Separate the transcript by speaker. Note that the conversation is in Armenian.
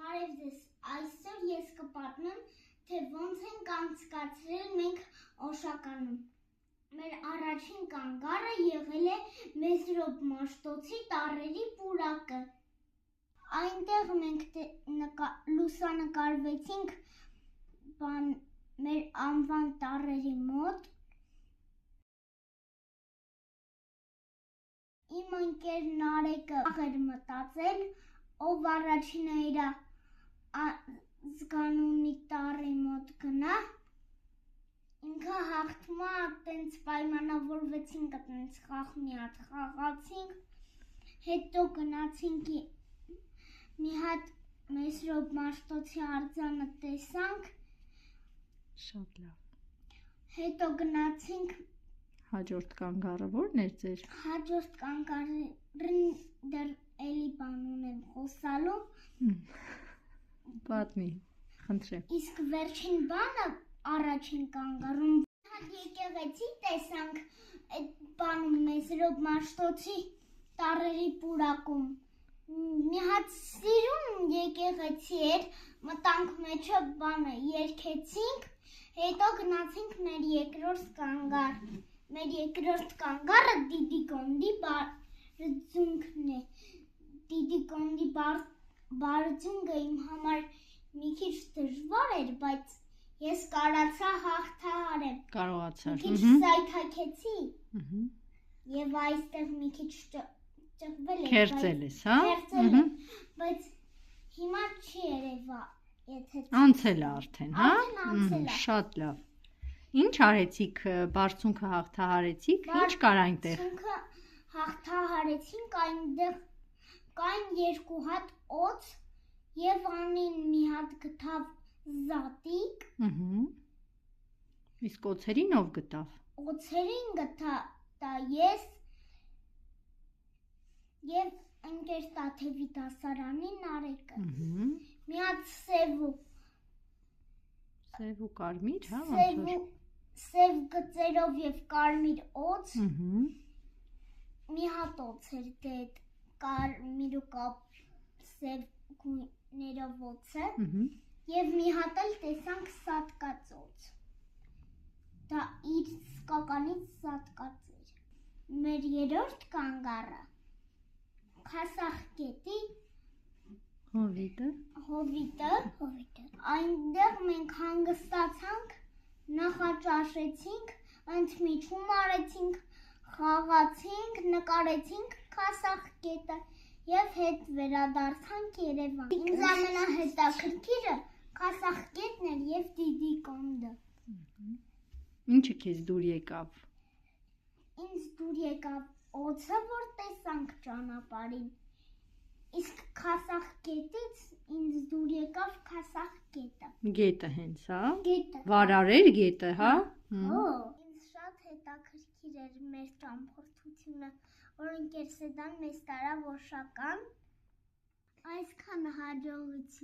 Speaker 1: Բարև ձեզ, այսօր ես կպատմեմ, թե ոնց ենք անցկացրել մենք Օշականում։ Մեր առաջին կանգառը եղել է Մեզրոպ Մաշտոցի տառերի պուրակը։ Այնտեղ մենք լուսանկարվեցինք մեր անվան տառերի մոտ։ Իմ ընկերն Արեկը էր մտածել, ով առաջինը իր զգանունի տառի մոտ գնա, ինքը հաղթումա տենց պայմանավորվեցինք, տենց խաղ մի հատ խաղացինք, հետո գնացինք մի հատ Մեզրոպ Մաշտոցի արձանը տեսանք,
Speaker 2: շատ լավ,
Speaker 1: հետո գնացինք
Speaker 2: հաջորդ կանգառը ո՞րն էր ձեր։
Speaker 1: Հաջորդ կանգառն դեռ էլի բան ունեմ խոսալու։
Speaker 2: Պատմի, խնդրեմ։
Speaker 1: Իսկ վերջին բանը առաջին կանգառում եկեղեցի տեսանք այդ բանում Մեզրոպ Մաշտոցի տառերի պուրակում։ Մի հատ սիրուն եկեղեցի էր, մտանք մեջը բանը երգեցինք, հետո գնացինք մեր երկրորդ կանգառ։ Մեր երկրորդ կանգառը Դիդիկոնդի բարձունքն է։ Դիդիկոնդի բարձունքը իմ համար մի քիչ դժվար էր, բայց ես կարացա հաղթահարել։
Speaker 2: Կարողացար։
Speaker 1: Մի քիչ սայթաքեցի եւ այստեղ մի քիչ ճղվել է։
Speaker 2: Քերծել ես, հա։
Speaker 1: Քերծել եմ, բայց հիմա չի երևա, եթե
Speaker 2: Անցել է արդեն, հա։
Speaker 1: Անցել է։
Speaker 2: Շատ լավ։ Ինչ արեցիք, բարձունքը հաղթահարեցիք, ինչ կար այնտեղ։
Speaker 1: Բարձունքը հաղթահարեցինք, այնտեղ կային երկու հատ օձ եւ անին մի հատ գտավ զատիկ։
Speaker 2: Իսկ օձերին ով գտավ։
Speaker 1: Օձերին գտա ես եւ ընկեր Տաթևի դասարանին Արեկը։ Մի հատ սև
Speaker 2: ու կարմիր, հա,
Speaker 1: սև գծերով եւ կարմիր օձ։ Մի հատ օձ էր դե կարմիր ու սև գույներով օձը եւ մի հատ էլ տեսանք սատկած օձ։ Դա իր սկականից սատկած էր։ Մեր երրորդ կանգառը Քասախկետի հովիտը։ Այնտեղ մենք հանգստացանք, նախաճաշեցինք, ընդմիջում արեցինք, խաղացինք, նկարեցինք Քասախկետը եւ հետ վերադարձանք Երևան։ Ինձ ամենահետաքրքիրը Քասախկետն էր եւ Դիդիկոնդը։
Speaker 2: Ինչը քեզ դուր եկավ։
Speaker 1: Ինձ դուր եկավ օձը, որ տեսանք ճանապարհին։ Իսկ Քասախկետից ինձ դուր եկավ Քասախկետը։
Speaker 2: Գետը հենց, հա։
Speaker 1: Գետը։
Speaker 2: Վարարեր գետը, հա։
Speaker 1: Ինձ շատ հետաքրքիր էր մեր ճամփորդությունը, որ ընկեր Սեդան մեզ տարավ Օշական։ Այսքան հաջողություն։